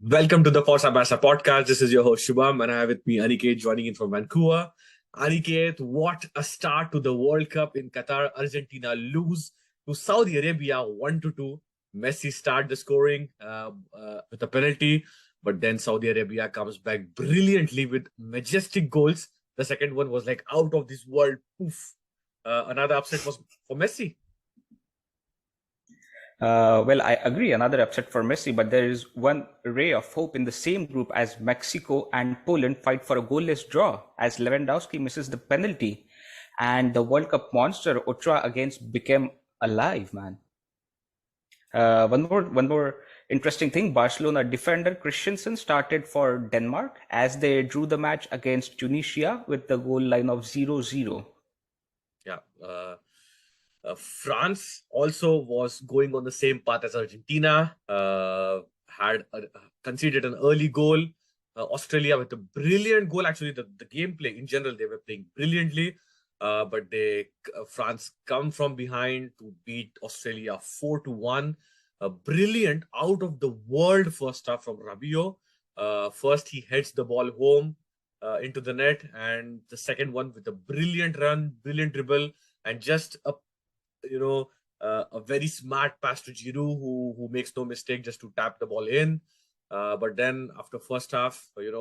Welcome to the Forza Barca podcast. This is your host Shubham, and I have with me Aniket joining in from Vancouver. Aniket, what a start to the World Cup in Qatar. Argentina lose to Saudi Arabia 1-2. Messi start the scoring with a penalty, but then Saudi Arabia comes back brilliantly with majestic goals. The second one was like out of this world. Poof. Another upset was for Messi. Well, I agree, another upset for Messi, but there is one ray of hope in the same group as Mexico and Poland fight for a goalless draw as Lewandowski misses the penalty and the World Cup monster Ochoa against became alive, man. One more interesting thing, Barcelona defender Christensen started for Denmark as they drew the match against Tunisia with the goal line of 0-0. Yeah. France also was going on the same path as Argentina, conceded an early goal. Australia with a brilliant goal. Actually, the gameplay in general, they were playing brilliantly. But France come from behind to beat Australia 4-1. A brilliant out of the world first half from Rabiot. First, he heads the ball home into the net, and the second one with a brilliant run, brilliant dribble, and just a very smart pass to Giroud, who makes no mistake just to tap the ball in. But then after first half, with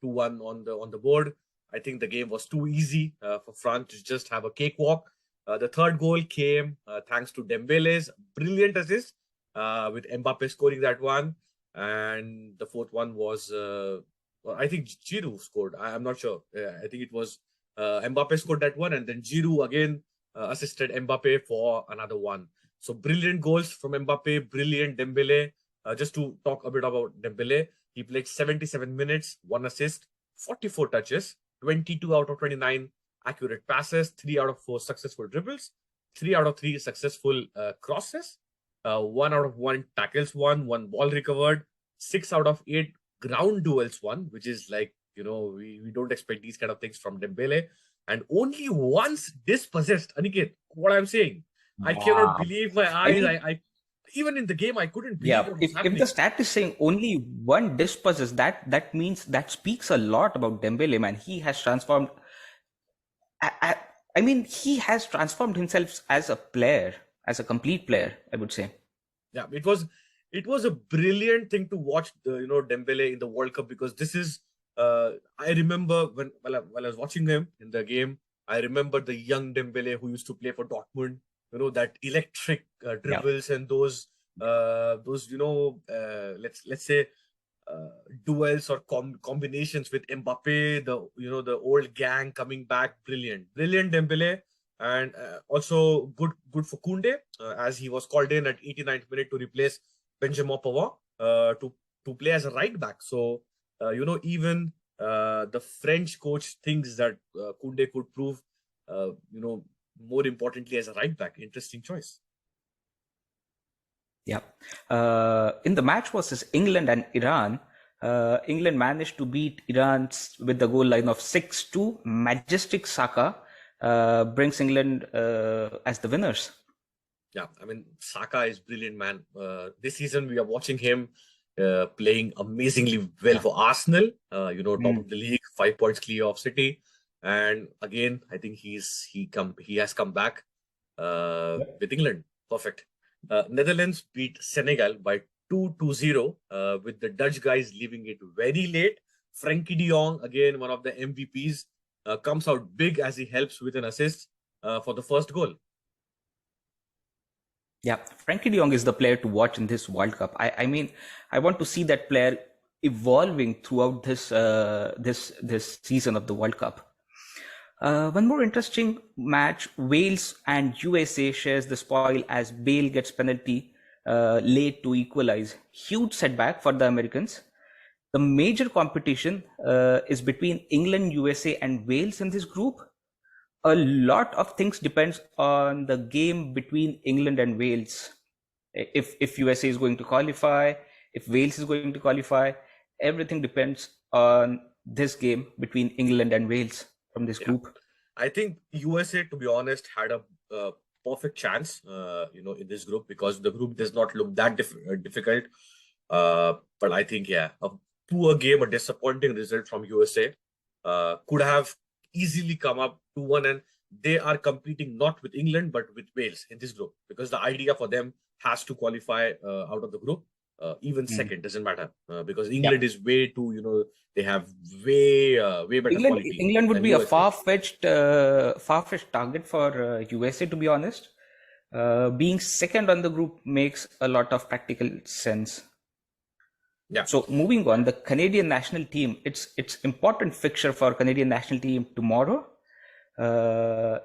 2-1 on the board, I think the game was too easy for France to just have a cakewalk. The third goal came thanks to Dembele's brilliant assist, with Mbappe scoring that one, and the fourth one was I think Giroud scored. I'm not sure. I think it was Mbappe scored that one, and then Giroud again assisted Mbappe for another one. So brilliant goals from Mbappe, brilliant Dembele. Just to talk a bit about Dembele, he played 77 minutes, 1 assist, 44 touches, 22 out of 29 accurate passes, 3 out of 4 successful dribbles, 3 out of 3 successful crosses, 1 out of 1 tackles won, 1 ball recovered, 6 out of 8 ground duels won, which is like, we don't expect these kind of things from Dembele. And only once dispossessed. Aniket, what I'm saying, I cannot believe my eyes. I even in the game, I couldn't believe what was happening. If the stat is saying only one dispossessed, that means that speaks a lot about Dembele, man. He has transformed. I mean, he has transformed himself as a player, as a complete player, I would say. Yeah, it was a brilliant thing to watch, Dembele in the World Cup, because this is. I remember while I was watching him in the game, I remember the young Dembele who used to play for Dortmund. That electric dribbles and those let's say duels or combinations with Mbappe. The old gang coming back, brilliant Dembele, and also good for Koundé, as he was called in at 89th minute to replace Benjamin Pavard to play as a right back. So. Even the French coach thinks that Koundé could prove, more importantly as a right back. Interesting choice. Yeah. In the match versus England and Iran, England managed to beat Iran with the goal line of 6-2. Majestic Saka brings England as the winners. Yeah, I mean, Saka is brilliant, man. This season we are watching him playing amazingly well for Arsenal, top of the league, 5 points clear of City, and again I think he has come back with England. Perfect. Netherlands beat Senegal by 2-0 with the Dutch guys leaving it very late. Frankie de Jong, again one of the MVPs, comes out big as he helps with an assist for the first goal. Yeah, Frankie de Jong is the player to watch in this World Cup. I mean, I want to see that player evolving throughout this season of the World Cup. One more interesting match: Wales and USA shares the spoil as Bale gets penalty late to equalize. Huge setback for the Americans. The major competition is between England, USA, and Wales in this group. A lot of things depends on the game between England and Wales. If USA is going to qualify, if Wales is going to qualify, everything depends on this game between England and Wales from this group. I think USA, to be honest, had a perfect chance, in this group, because the group does not look that difficult. But I think, yeah, a poor game, a disappointing result from USA could have easily come up 2-1, and they are competing not with England but with Wales in this group, because the idea for them has to qualify out of the group. Even second doesn't matter, because Yeah. England is way too, they have way better quality England would than be a USA. far-fetched target for USA, to be honest. Being second on the group makes a lot of practical sense. Yeah. So moving on, the Canadian national team, it's important fixture for Canadian national team tomorrow.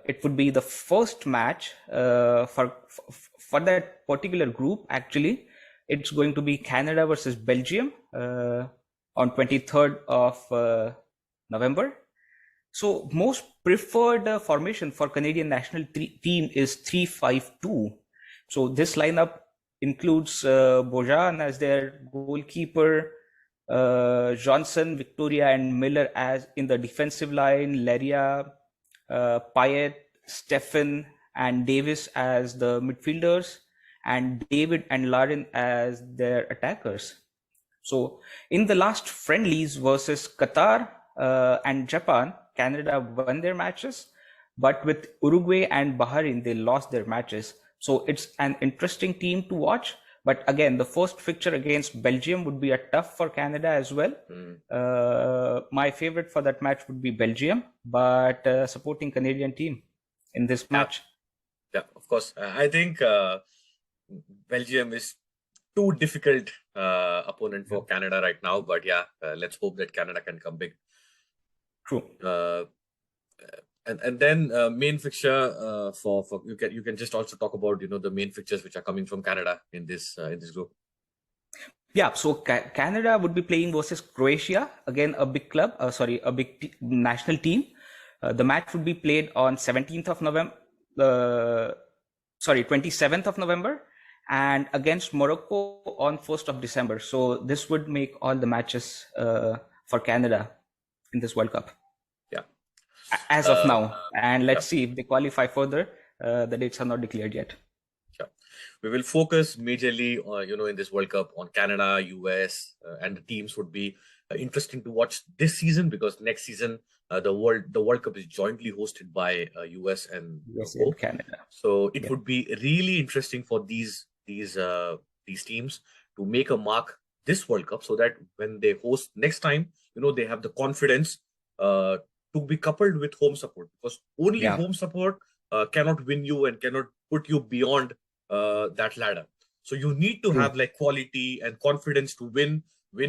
It would be the first match for that particular group. Actually, it's going to be Canada versus Belgium on 23rd of November. So most preferred formation for Canadian national team is 3-5-2. So this lineup includes Bojan as their goalkeeper, Johnson, Victoria, and Miller as in the defensive line, Leria, Payet, Stephen, and Davis as the midfielders, and David and Larin as their attackers. So in the last friendlies versus Qatar and Japan, Canada won their matches, but with Uruguay and Bahrain, they lost their matches. So it's an interesting team to watch. But again, the first fixture against Belgium would be a tough for Canada as well. My favorite for that match would be Belgium, but supporting Canadian team in this match. Yeah, of course. I think Belgium is too difficult opponent for Canada right now. But yeah, let's hope that Canada can come big. True. And then main fixture for you can just also talk about the main fixtures which are coming from Canada in this group. Yeah, so Canada would be playing versus Croatia, again a big club, a big national team. The match would be played on 17th of November, 27th of November, and against Morocco on 1st of December. So this would make all the matches for Canada in this World Cup. Yeah. As of now, and let's see if they qualify further. The dates are not declared yet. Sure. We will focus majorly, in this World Cup on Canada, US, and the teams would be interesting to watch this season, because next season the World Cup is jointly hosted by US and Canada. So it would be really interesting for these teams to make a mark this World Cup, so that when they host next time, they have the confidence to be coupled with home support, because only home support cannot win you and cannot put you beyond that ladder. So you need to have like quality and confidence to win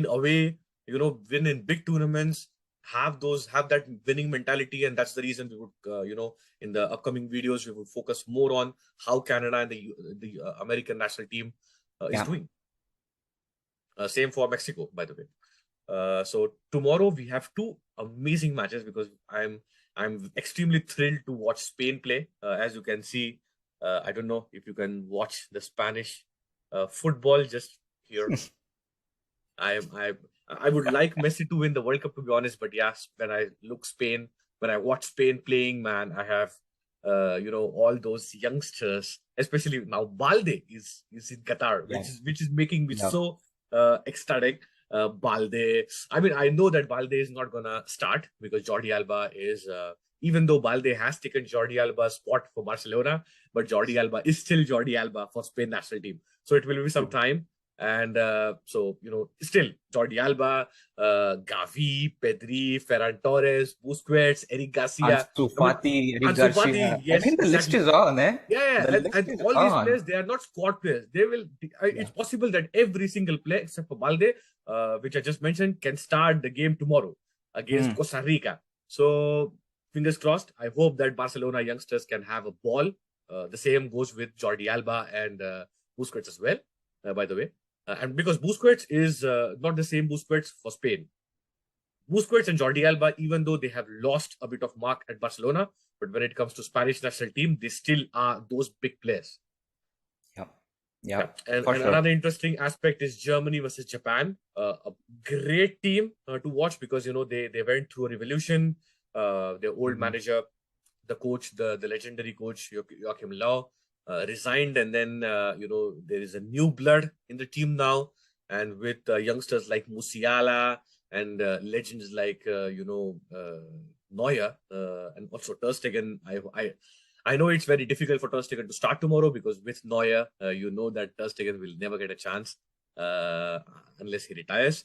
away, win in big tournaments, have that winning mentality. And that's the reason we would, in the upcoming videos, we will focus more on how Canada and the American national team is doing. Same for Mexico, by the way. So tomorrow we have two amazing matches, because I'm extremely thrilled to watch Spain play. As you can see, I don't know if you can watch the Spanish football just here. I would like Messi to win the World Cup, to be honest, but yes, when I watch Spain playing, man, I have all those youngsters, especially now Balde is in Qatar, which is making me so ecstatic. Balde, I mean, I know that Balde is not gonna start, because Jordi Alba is even though Balde has taken Jordi Alba's spot for Barcelona, but Jordi Alba is still Jordi Alba for Spain national team. So it will be some time. And so, still Jordi Alba, Gavi, Pedri, Ferran Torres, Busquets, Eric Garcia, Ansu Fati, Eric Garcia. Yes, I mean, the list is on, eh? Yeah, and all these players, they are not squad players. They will. It's possible that every single player except for Balde, which I just mentioned, can start the game tomorrow against Costa Rica. So fingers crossed. I hope that Barcelona youngsters can have a ball. The same goes with Jordi Alba and Busquets as well, by the way. And because Busquets is not the same Busquets for Spain. Busquets and Jordi Alba, even though they have lost a bit of mark at Barcelona, but when it comes to Spanish national team, they still are those big players. Yeah. And another interesting aspect is Germany versus Japan. A great team to watch, because they went through a revolution. Their old manager, the coach, the legendary coach Joachim Löw, resigned, and then there is a new blood in the team now. and with youngsters like Musiala and legends like Neuer and also Ter Stegen. I know it's very difficult for Ter Stegen to start tomorrow because with Neuer, you know that Ter Stegen will never get a chance uh, unless he retires.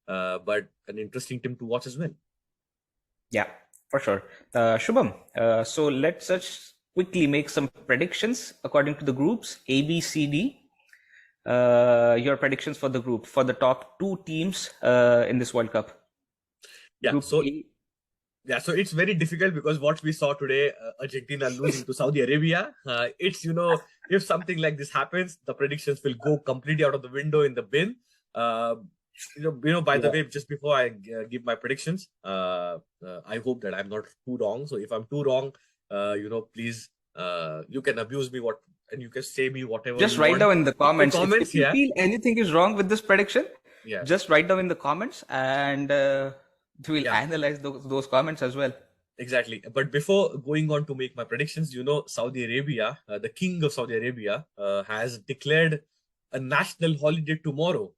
But an interesting team to watch as well. Yeah, for sure. Shubham, so let's just quickly make some predictions according to the groups A, B, C, D. Your predictions for the group, for the top two teams in this World Cup. Yeah, Group so A. yeah, so it's very difficult because what we saw today, Argentina losing to Saudi Arabia. It's if something like this happens, the predictions will go completely out of the window in the bin. Uh, By the Yeah. way, just before I give my predictions, I hope that I'm not too wrong. So if I'm too wrong, please, you can abuse me and you can say me whatever Just you write want down in the in the comments if comments. you Yeah, feel anything is wrong with this prediction. yeah, Just write down in the comments, and we'll yeah. analyze those comments as well. Exactly. But before going on to make my predictions, Saudi Arabia, the king of Saudi Arabia, has declared a national holiday tomorrow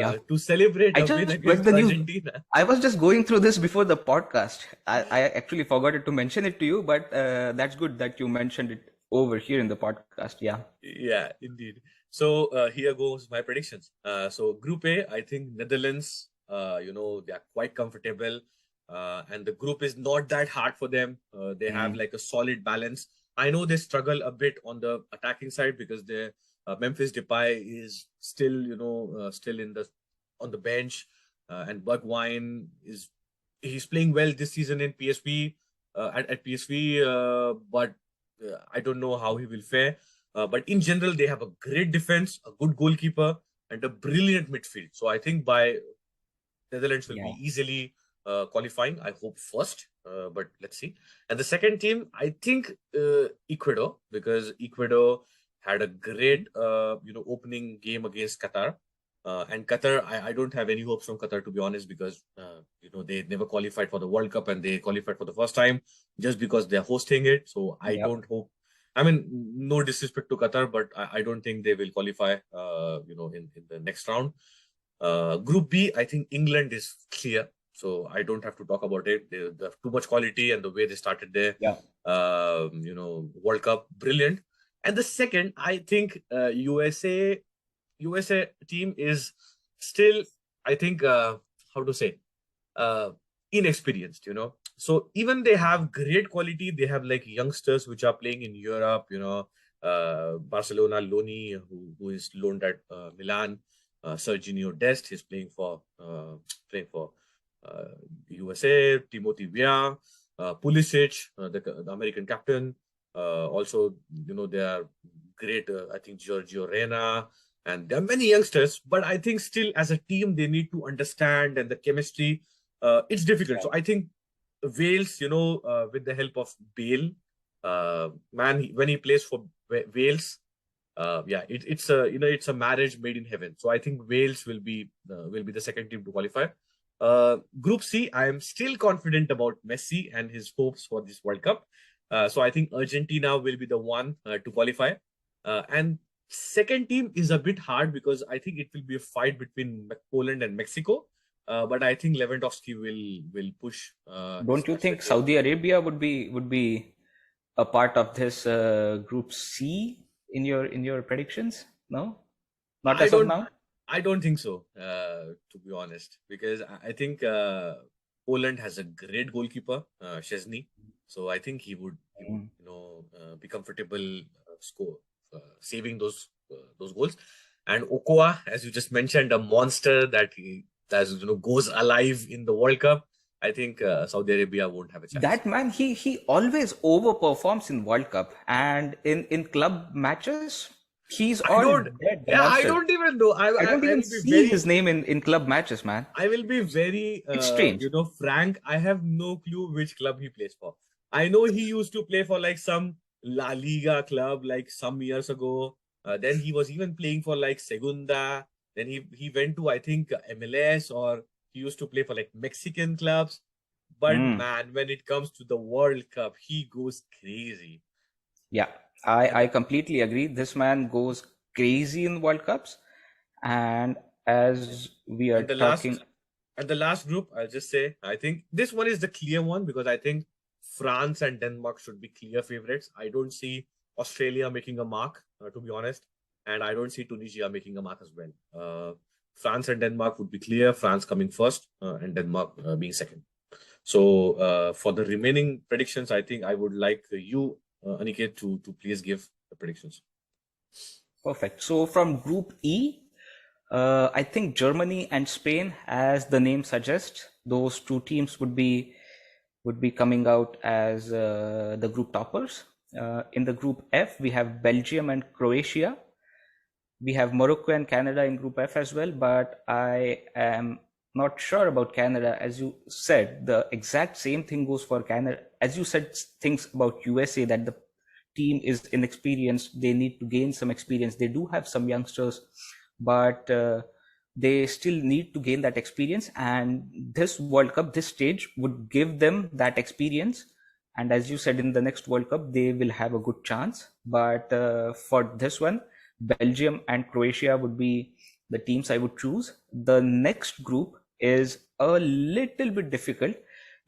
Yeah, to celebrate I a win just read against the news. Argentina. I was just going through this before the podcast. I actually forgot to mention it to you, but that's good that you mentioned it over here in the podcast. Yeah. Yeah, indeed. So here goes my predictions. So Group A, I think Netherlands, they are quite comfortable, and the group is not that hard for them. They have Mm, like a solid balance. I know they struggle a bit on the attacking side because the Memphis Depay is still, still in the on the bench, and Bergwijn he's playing well this season in PSV at PSV, but I don't know how he will fare. But in general, they have a great defense, a good goalkeeper, and a brilliant midfield. So I think by Netherlands will be yeah. easily qualifying. I hope first, but let's see. And the second team, I think Ecuador, because Ecuador had a great opening game against Qatar. And Qatar, I don't have any hopes from Qatar to be honest, because they never qualified for the World Cup and they qualified for the first time just because they're hosting it. So I Yep. don't hope. I mean, no disrespect to Qatar, but I don't think they will qualify. In the next round. Group B, I think England is clear, so I don't have to talk about it. They have too much quality, and the way they started their, Yeah. World Cup, brilliant. And the second, I think USA team is still, I think, how to say, uh, inexperienced. So even they have great quality, they have like youngsters which are playing in Europe. Barcelona, Loni, who is loaned at Milan. Serginho Dest is playing for USA. Timothy Weah, Pulisic, the American captain. Also, they are great. I think Giorgio Reyna, and there are many youngsters. But I think still, as a team, they need to understand and the chemistry. It's difficult. So I think Wales, with the help of Bale, when he plays for Wales, yeah, it's a marriage made in heaven. So I think Wales will be the second team to qualify. Group C, I am still confident about Messi and his hopes for this World Cup. So I think Argentina will be the one to qualify. And second team is a bit hard because I think it will be a fight between Poland and Mexico. But I think Lewandowski will push his Don't you national think team. Saudi Arabia would be a part of this group C in your predictions? No, not I as of don't now. I don't think so, to be honest, because I think Poland has a great goalkeeper, Szczesny. So I think he would Mm. be comfortable saving those goals. And Okoa, as you just mentioned, a monster that goes alive in the World Cup. I think Saudi Arabia won't have a chance. That man, he always overperforms in World Cup, and in club matches, he's I all don't. dead Yeah, I monster. don't even know. I I I, don't I even will be see his very name in club matches, man. I will be very, It's strange. frank. I have no clue which club he plays for. I know he used to play for like some La Liga club like some years ago. Then he was even playing for like Segunda. Then he went to I think MLS, or he used to play for like Mexican clubs. But Mm. man, when it comes to the World Cup, he goes crazy. Yeah, And I completely agree. This man goes crazy in World Cups, and as we are And the talking. last group, I'll just say, I think this one is the clear one because I think France and Denmark should be clear favorites. I don't see Australia making a mark, to be honest, and I don't see Tunisia making a mark as well. France and Denmark would be clear. France coming first, and Denmark being second. So for the remaining predictions, I think I would like you, Aniket, to please give the predictions. Perfect. So from Group E, I think Germany and Spain, as the name suggests, those two teams would be coming out as the group toppers. In the Group F, we have Belgium and Croatia. We have Morocco and Canada in Group F as well, but I am not sure about Canada. As you said, the exact same thing goes for Canada. As you said things about USA, that the team is inexperienced, they need to gain some experience. They do have some youngsters, but they still need to gain that experience. And this World Cup, this stage would give them that experience. And as you said, in the next World Cup, they will have a good chance. But for this one, Belgium and Croatia would be the teams I would choose. The next group is a little bit difficult.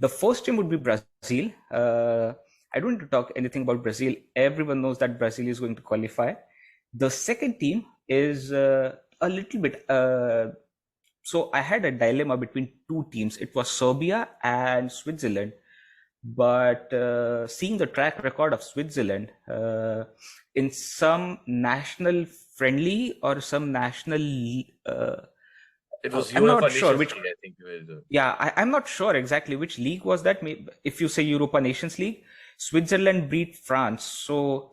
The first team would be Brazil. I don't need to talk anything about Brazil. Everyone knows that Brazil is going to qualify. The second team is a little bit. So I had a dilemma between two teams. It was Serbia and Switzerland. But seeing the track record of Switzerland in some national friendly or some national, It was I'm Europa not sure Nations which. League, I think. Yeah, I'm not sure exactly which league was that. If you say Europa Nations League, Switzerland beat France. So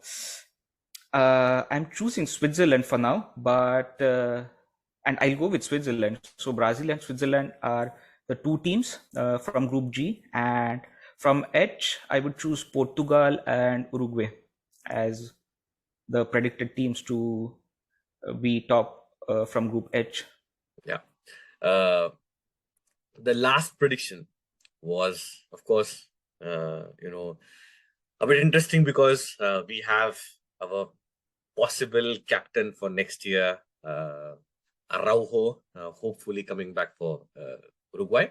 I'm choosing Switzerland for now, but and I'll go with Switzerland. So Brazil and Switzerland are the two teams from Group G, and from H, I would choose Portugal and Uruguay as the predicted teams to be top from Group H. Yeah. The last prediction was, of course, a bit interesting because we have our possible captain for next year, Araujo, hopefully coming back for Uruguay.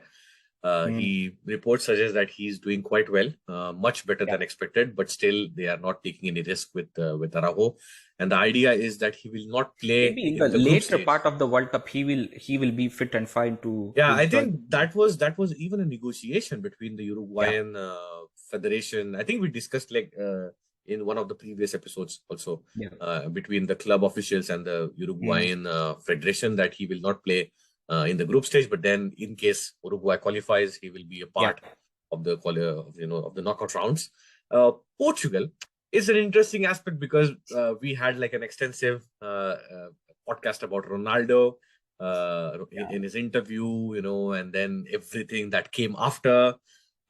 He reports suggest that he's doing quite well, much better than expected, but still they are not taking any risk with Araujo. And the idea is that he will not play Maybe in in the the group later stage. part of the World Cup, he will be fit and fine to. Yeah, I join. think that was even a negotiation between the Uruguayan federation. I think we discussed in one of the previous episodes also between the club officials and the Uruguayan federation that he will not play in the group stage, but then in case Uruguay qualifies, he will be a part of the of the knockout rounds. Portugal is an interesting aspect because we had like an extensive podcast about Ronaldo in his interview, and then everything that came after,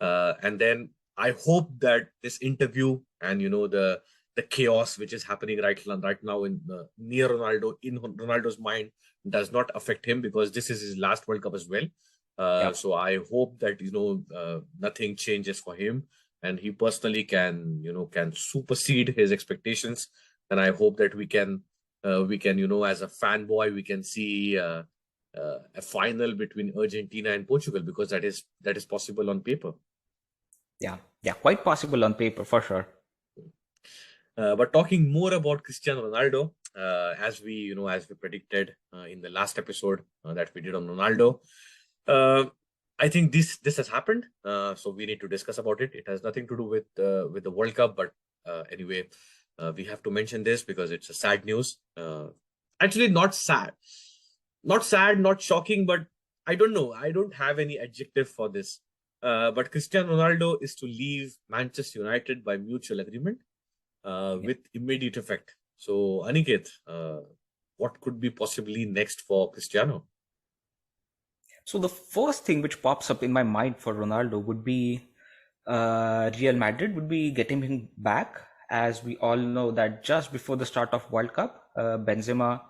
and then I hope that this interview and the chaos which is happening right now in near Ronaldo, in Ronaldo's mind, does not affect him, because this is his last World Cup as well. So I hope that nothing changes for him, and he personally can supersede his expectations. And I hope that we can as a fanboy, we can see a final between Argentina and Portugal, because that is possible on paper. Yeah, quite possible on paper for sure. But talking more about Cristiano Ronaldo, as we predicted in the last episode that we did on Ronaldo, I think this has happened. So we need to discuss about it. It has nothing to do with the World Cup, but anyway, we have to mention this because it's a sad news. Actually, not sad, not shocking, but I don't know. I don't have any adjective for this. But Cristiano Ronaldo is to leave Manchester United by mutual agreement with immediate effect. So, Aniket, what could be possibly next for Cristiano? So the first thing which pops up in my mind for Ronaldo would be Real Madrid would be getting him back. As we all know that just before the start of World Cup, Benzema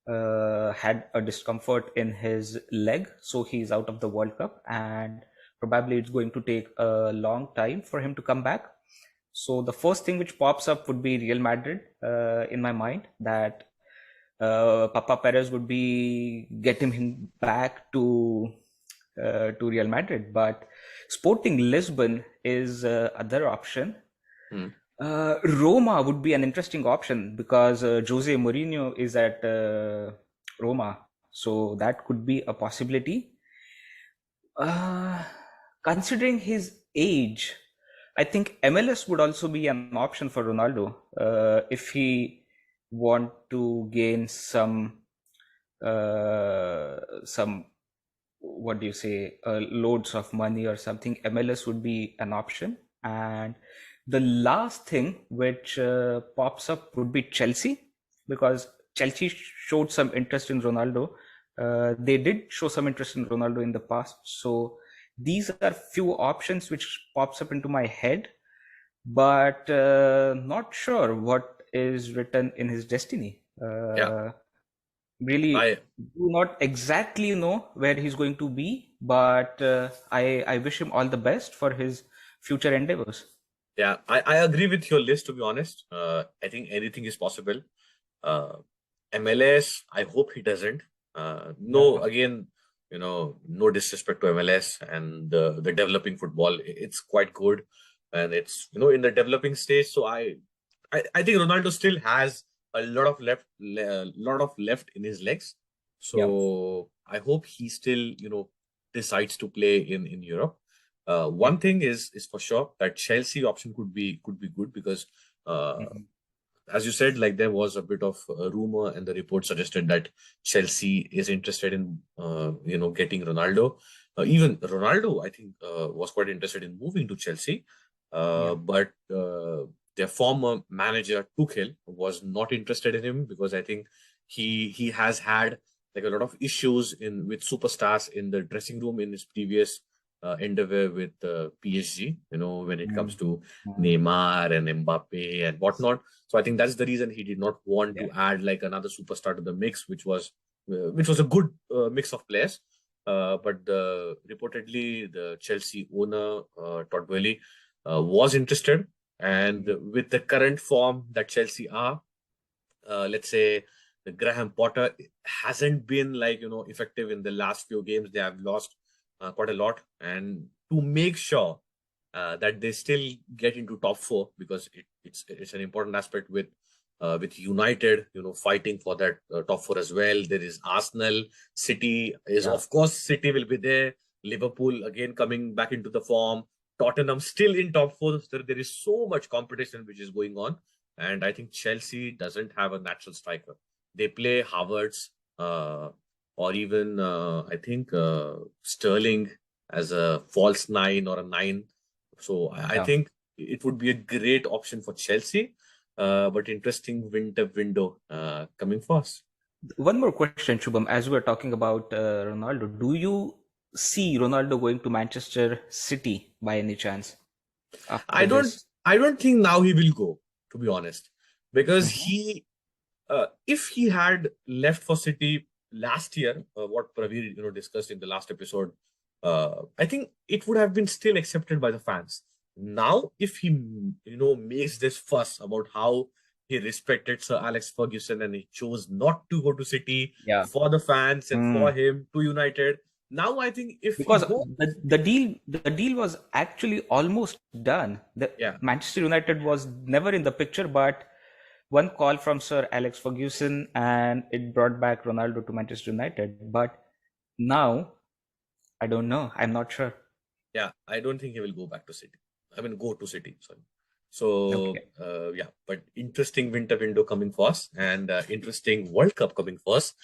had a discomfort in his leg, so he's out of the World Cup, and probably it's going to take a long time for him to come back. So the first thing which pops up would be Real Madrid in my mind, that Papa Perez would be getting him back to Real Madrid, but Sporting Lisbon is other option. Hmm. Roma would be an interesting option because Jose Mourinho is at Roma, so that could be a possibility. Uh, Considering his age, I think MLS would also be an option for Ronaldo if he want to gain some what do you say loads of money or something. MLS would be an option, and the last thing which pops up would be Chelsea, because Chelsea showed some interest in Ronaldo. They did show some interest in Ronaldo in the past, so these are few options which pops up into my head, but not sure what is written in his destiny. Yeah, Really I do not exactly know where he's going to be, but I wish him all the best for his future endeavors. yeah, I agree with your list, to be honest. I think anything is possible. Uh, MLS, I hope he doesn't. No, Yeah. again, no disrespect to MLS and the developing football. It's quite good, and it's in the developing stage. So I think Ronaldo still has a lot of left in his legs. Yeah. So I hope he still decides to play in Europe. Yeah. One thing is for sure that Chelsea option could be good because uh, Mhm. as you said, like there was a bit of a rumor, and the report suggested that Chelsea is interested in getting Ronaldo. Even Ronaldo, I think, was quite interested in moving to Chelsea, Yeah. but their former manager Tuchel was not interested in him because I think he has had like a lot of issues in with superstars in the dressing room in his previous endeavor with PSG. When it comes Mm. to Mm. Neymar and Mbappe and whatnot. So I think that's the reason he did not want Yeah. to add like another superstar to the mix, which was a good mix of players. But reportedly, the Chelsea owner Todd Boehly was interested, and Mm. with the current form that Chelsea are, let's say the Graham Potter hasn't been like effective in the last few games. They have lost quite a lot, and to make sure that they still get into top four because it's an important aspect with United, fighting for that top four as well. There is Arsenal, City is Yeah. of course City will be there. Liverpool again coming back into the form. Tottenham still in top four. There is so much competition which is going on, and I think Chelsea doesn't have a natural striker. They play Havertz, or even I think Sterling as a false nine or a nine. So I Yeah. think it would be a great option for Chelsea, but interesting winter window coming fast. One more question, Shubham. As we're talking about Ronaldo, do you see Ronaldo going to Manchester City by any chance after I don't this? I don't think now he will go, to be honest, because Mhm. if he had left for City last year, what Pravir discussed in the last episode, I think it would have been still accepted by the fans. Now, if he makes this fuss about how he respected Sir Alex Ferguson and he chose not to go to City Yeah. for the fans and for Mm. him to United, now I think if he Because goes, the deal was actually almost done. The yeah, Manchester United was never in the picture, but one call from Sir Alex Ferguson and it brought back Ronaldo to Manchester United. But now I don't know. I'm not sure. yeah, I don't think he will go back to City. I mean, go to City. Sorry. So Okay. yeah, but interesting winter window coming first, and interesting World Cup coming first.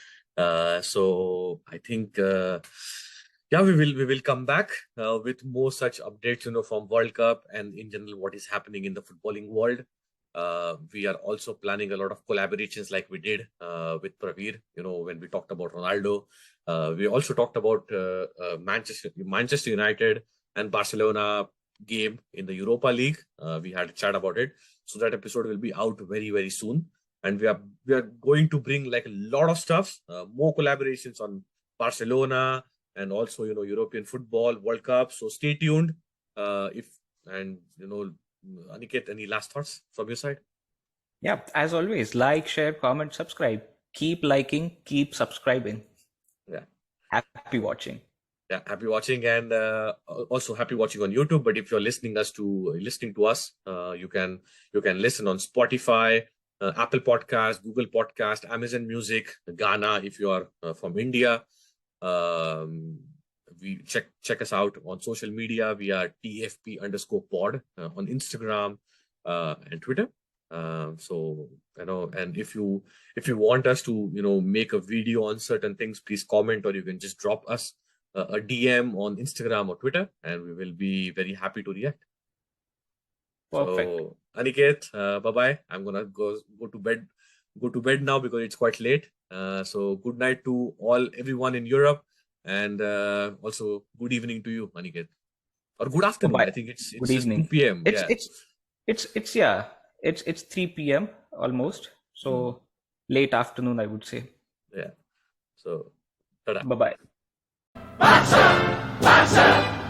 So I think yeah, we will come back with more such updates, from World Cup and in general what is happening in the footballing world. We are also planning a lot of collaborations like we did with Praveer, when we talked about Ronaldo. We also talked about Manchester United and Barcelona game in the Europa League. We had a chat about it. So that episode will be out very, very soon. And we are going to bring like a lot of stuff, more collaborations on Barcelona and also European football, World Cup. So stay tuned. If and Aniket, any last thoughts from your side? Yeah. As always, like, share, comment, subscribe. Keep liking, keep subscribing. Yeah. Happy watching. Yeah, happy watching, and also happy watching on YouTube. But if you're listening to us, you can listen on Spotify, Apple Podcast, Google Podcast, Amazon Music, Ghana. If you are from India, we check us out on social media. We are TFP_pod on Instagram and Twitter. So and if you want us to make a video on certain things, please comment, or you can just drop us a DM on Instagram or Twitter, and we will be very happy to react. Perfect. So, Aniket, bye-bye. I'm gonna go to bed. Go to bed now because it's quite late. So good night to everyone in Europe, and also good evening to you, Aniket, or good afternoon. Bye-bye. I think it's Good just 2 evening. p.m. It's Yeah, yeah. It's 3 p.m. almost. So late afternoon, I would say. yeah. So, ta-da. Bye-bye. Barca! Barca!